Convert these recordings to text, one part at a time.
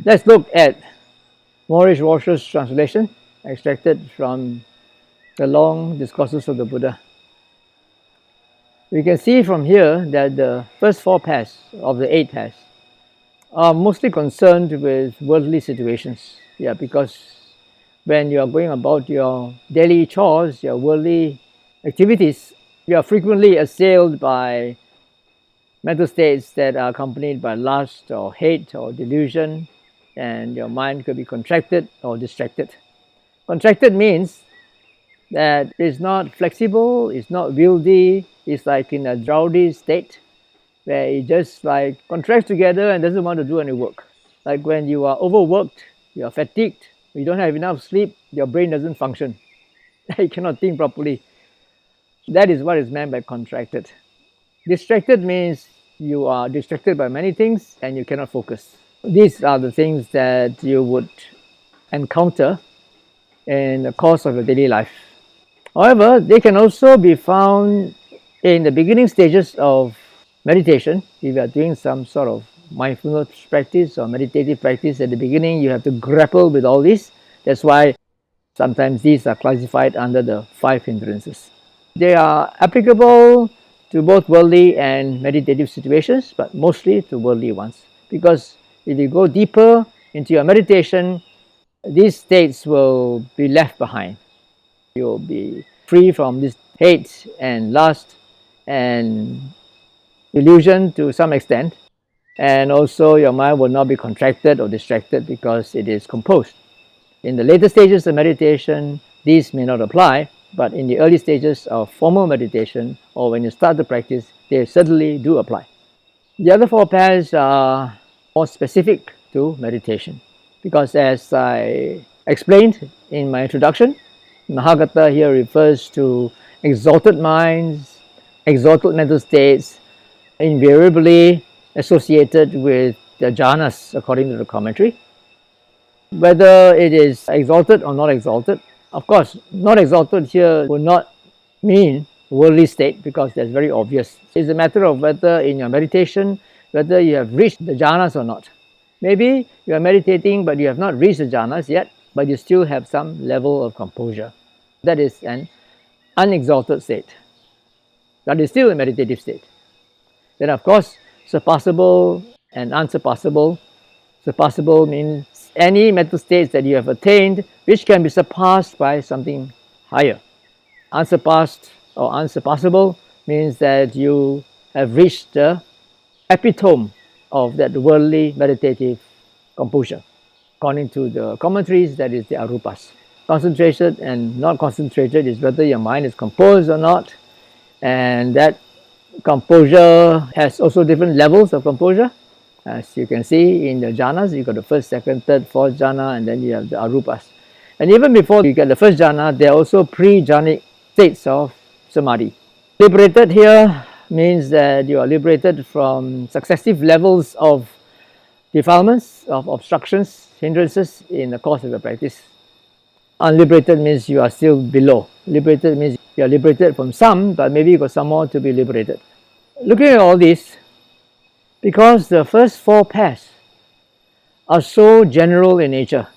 Let's look at Maurice Walshe's translation, extracted from the long discourses of the Buddha. We can see from here that the first 4 pairs of the 8 pairs are mostly concerned with worldly situations. Yeah, because when you are going about your daily chores, your worldly activities, you are frequently assailed by mental states that are accompanied by lust or hate or delusion, and your mind could be contracted or distracted. Contracted means that it's not flexible, it's not wieldy, it's like in a drowsy state where it just like contracts together and doesn't want to do any work. Like when you are overworked, you are fatigued, you don't have enough sleep, your brain doesn't function. You cannot think properly. That is what is meant by contracted. Distracted means you are distracted by many things and you cannot focus. These are the things that you would encounter in the course of your daily life. However, they can also be found in the beginning stages of meditation. If you are doing some sort of mindfulness practice or meditative practice, at the beginning you have to grapple with all this. That's why sometimes these are classified under the 5 hindrances. They are applicable to both worldly and meditative situations, but mostly to worldly ones. Because if you go deeper into your meditation, these states will be left behind. You'll be free from this hate and lust and illusion to some extent, and also your mind will not be contracted or distracted because it is composed. In the later stages of meditation, these may not apply, but in the early stages of formal meditation or when you start to practice, they certainly do apply. The other 4 pairs are more specific to meditation because, as I explained in my introduction, mahaggata here refers to exalted minds, exalted mental states, invariably associated with the jhanas according to the commentary. Whether it is exalted or not exalted, of course, not exalted here will not mean worldly state because that's very obvious. It's a matter of whether in your meditation, whether you have reached the jhanas or not. Maybe you are meditating but you have not reached the jhanas yet, but you still have some level of composure. That is an unexalted state. That is still a meditative state. Then of course, surpassable and unsurpassable. Surpassable means any mental states that you have attained which can be surpassed by something higher. Unsurpassed or unsurpassable means that you have reached the epitome of that worldly meditative composure. According to the commentaries, that is the arupas. Concentrated and not concentrated is whether your mind is composed or not, and that composure has also different levels of composure. As you can see in the jhanas, you got the first, second, third, fourth jhana, and then you have the arupas. And even before you get the first jhana, there are also pre-jhanic states of samadhi. Liberated here means that you are liberated from successive levels of defilements, of obstructions, hindrances in the course of your practice. Unliberated means you are still below. Liberated means you are liberated from some, but maybe you got some more to be liberated. Looking at all this, because the first 4 pairs are so general in nature,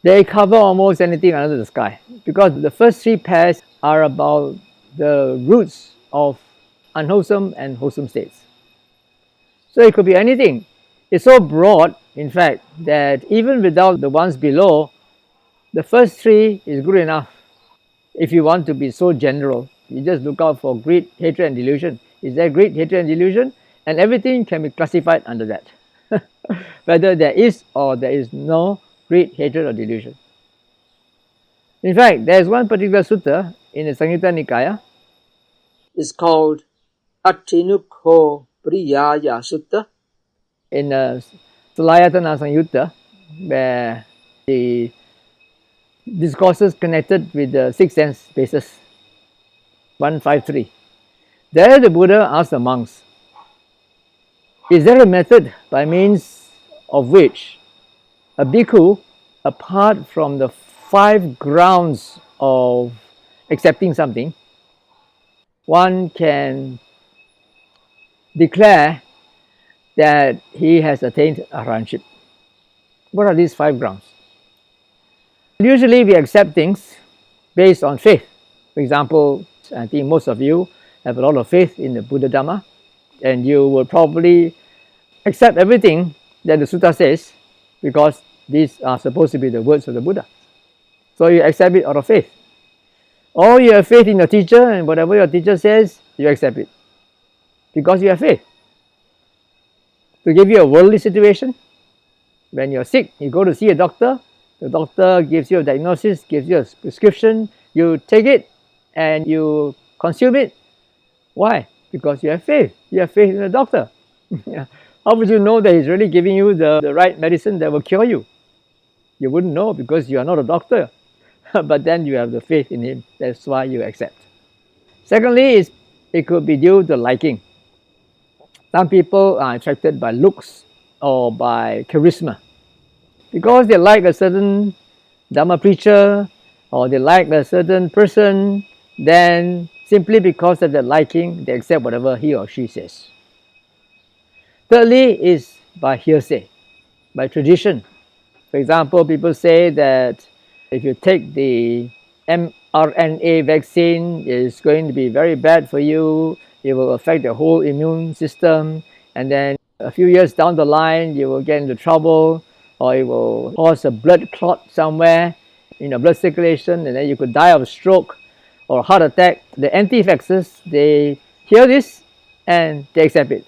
they cover almost anything under the sky. Because the first 3 pairs are about the roots of unwholesome and wholesome states. So it could be anything. It's so broad, in fact, that even without the ones below, the first 3 is good enough. If you want to be so general, you just look out for greed, hatred and delusion. Is there greed, hatred and delusion? And everything can be classified under that. Whether there is or there is no greed, hatred or delusion. In fact, there is one particular sutta in the Samyutta Nikaya. It's called Atthinukhopariyāya Sutta in the Salayatana Samyutta, where the discourses connected with the 6 sense bases, 153. There the Buddha asked the monks, is there a method by means of which a bhikkhu, apart from the 5 grounds of accepting something, one can declare that he has attained arahantship? What are these 5 grounds? Usually we accept things based on faith. For example, I think most of you have a lot of faith in the Buddha Dhamma, and you will probably accept everything that the Sutta says because these are supposed to be the words of the Buddha. So you accept it out of faith. Or you have faith in your teacher, and whatever your teacher says, you accept it because you have faith. To give you a worldly situation, when you're sick, you go to see a doctor, the doctor gives you a diagnosis, gives you a prescription, you take it and you consume it. Why? Because you have faith. You have faith in the doctor. How would you know that he's really giving you the right medicine that will cure you? You wouldn't know because you are not a doctor. But then you have the faith in him. That's why you accept. Secondly, it could be due to liking. Some people are attracted by looks or by charisma. Because they like a certain Dhamma preacher or they like a certain person, then simply because of their liking, they accept whatever he or she says. Thirdly is by hearsay, by tradition. For example, people say that if you take the mRNA vaccine, it's going to be very bad for you, it will affect the whole immune system, and then a few years down the line, you will get into trouble, or it will cause a blood clot somewhere in your blood circulation, and then you could die of a stroke or a heart attack. The anti-vaxxers, they hear this and they accept it.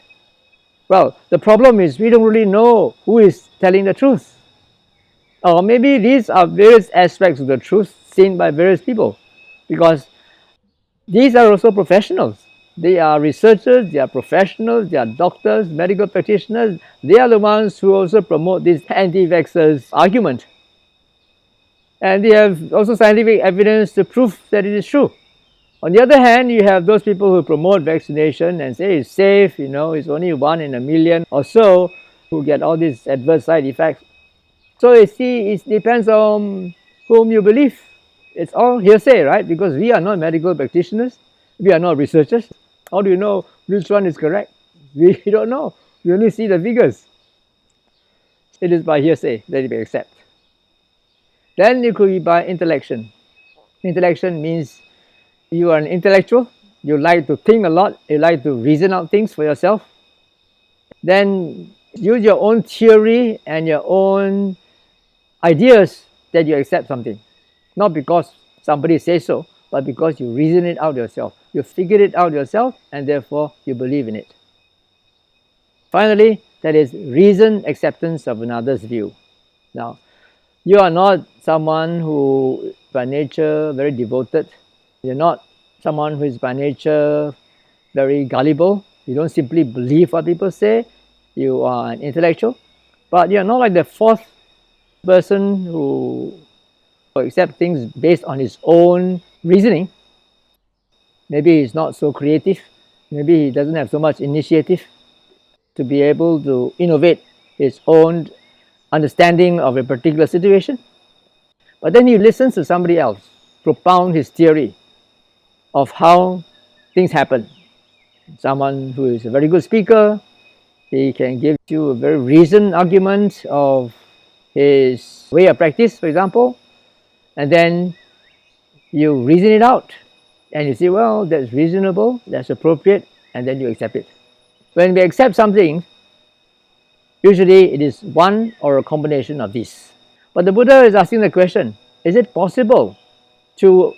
Well, the problem is we don't really know who is telling the truth. Or maybe these are various aspects of the truth seen by various people, because these are also professionals. They are researchers, they are professionals, they are doctors, medical practitioners. They are the ones who also promote this anti-vaxxers argument. And they have also scientific evidence to prove that it is true. On the other hand, you have those people who promote vaccination and say it's safe, it's only 1 in a million or so who get all these adverse side effects. So you see, it depends on whom you believe. It's all hearsay, right? Because we are not medical practitioners, we are not researchers. How do you know which one is correct? We don't know. We only see the figures. It is by hearsay that we accept. Then it could be by intellection. Intellection means you are an intellectual, you like to think a lot, you like to reason out things for yourself. Then use your own theory and your own ideas that you accept something. Not because somebody says so, but because you reason it out yourself. You figured it out yourself and therefore you believe in it. Finally, that is reasoned acceptance of another's view. Now, you are not someone who by nature very devoted. You're not someone who is by nature very gullible. You don't simply believe what people say. You are an intellectual. But you're not like the fourth person who accepts things based on his own reasoning. Maybe he's not so creative. Maybe he doesn't have so much initiative to be able to innovate his own understanding of a particular situation. But then he listens to somebody else propound his theory of how things happen. Someone who is a very good speaker, he can give you a very reasoned argument of his way of practice, for example, and then you reason it out and you say, well, that's reasonable, that's appropriate, and then you accept it. When we accept something, usually it is one or a combination of these. But the Buddha is asking the question, is it possible to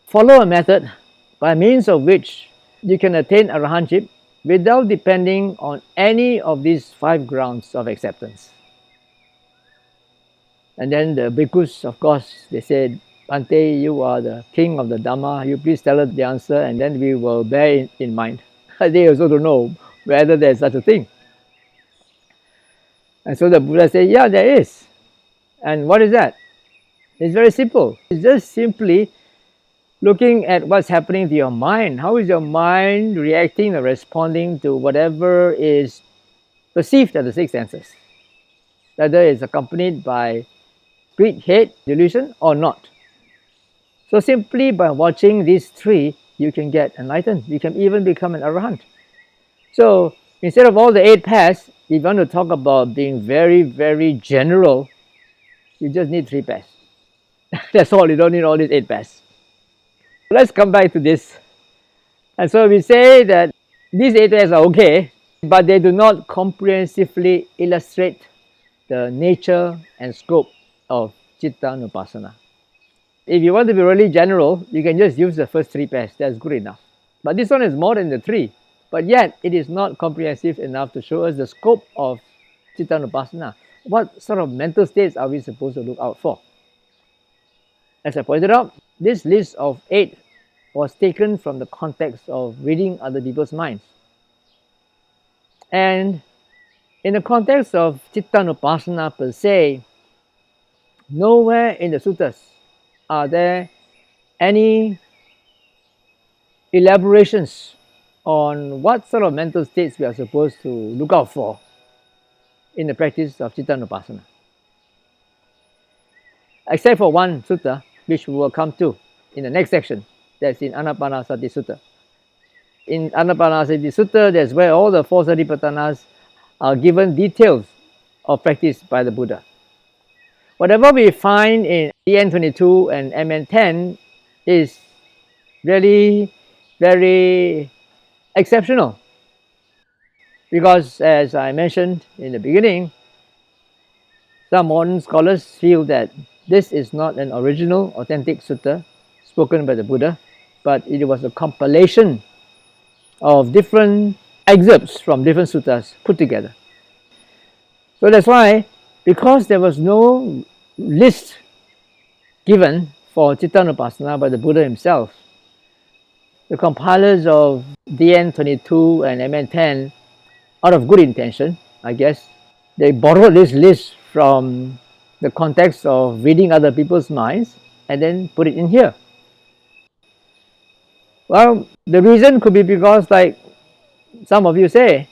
follow a method by means of which you can attain arahantship without depending on any of these 5 grounds of acceptance? And then the bhikkhus, of course, they said, Bhante, you are the king of the Dhamma, you please tell us the answer and then we will bear it in mind. They also don't know whether there is such a thing. And so the Buddha said, yeah, there is. And what is that? It's very simple. It's just simply looking at what's happening to your mind. How is your mind reacting or responding to whatever is perceived as the 6 senses? Whether it's accompanied by greed, hate, delusion or not. So simply by watching these 3, you can get enlightened. You can even become an arahant. So Instead of all the 8 pairs, if you want to talk about being very, very general, you just need 3 pairs. That's all, you don't need all these 8 pairs. Let's come back to this. And so we say that these 8 pairs are okay, but they do not comprehensively illustrate the nature and scope of Cittānupassanā. If you want to be really general, you can just use the first 3 pairs, that's good enough. But this one is more than the 3, but yet it is not comprehensive enough to show us the scope of Cittānupassanā. What sort of mental states are we supposed to look out for? As I pointed out, this list of 8 was taken from the context of reading other people's minds. And in the context of Cittānupassanā per se, nowhere in the suttas are there any elaborations on what sort of mental states we are supposed to look out for in the practice of Cittānupassanā. Except for one sutta, which we will come to in the next section, that's in Anapanasati Sutta. In Anapanasati Sutta, that's where all the 4 Satipatthanas are given details of practice by the Buddha. Whatever we find in DN22 and MN10 is really very exceptional, because as I mentioned in the beginning, some modern scholars feel that this is not an original, authentic sutta spoken by the Buddha, but it was a compilation of different excerpts from different suttas put together. So that's why, because there was no list given for Cittānupassanā by the Buddha himself, the compilers of DN22 and MN10, out of good intention, I guess, they borrowed this list from the context of reading other people's minds and then put it in here. Well, the reason could be because, like some of you say,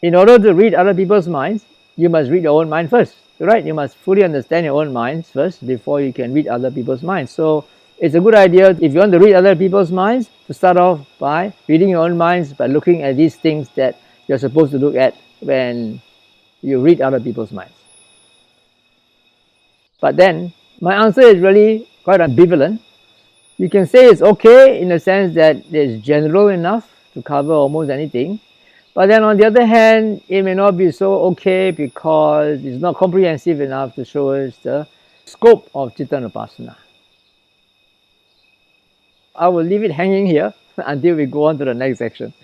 in order to read other people's minds, you must read your own mind first, right? You must fully understand your own minds first before you can read other people's minds. So it's a good idea, if you want to read other people's minds, to start off by reading your own minds, by looking at these things that you're supposed to look at when you read other people's minds. But then, my answer is really quite ambivalent. You can say it's okay in the sense that it's general enough to cover almost anything. But then on the other hand, it may not be so okay because it's not comprehensive enough to show us the scope of Cittānupassanā. I will leave it hanging here until we go on to the next section.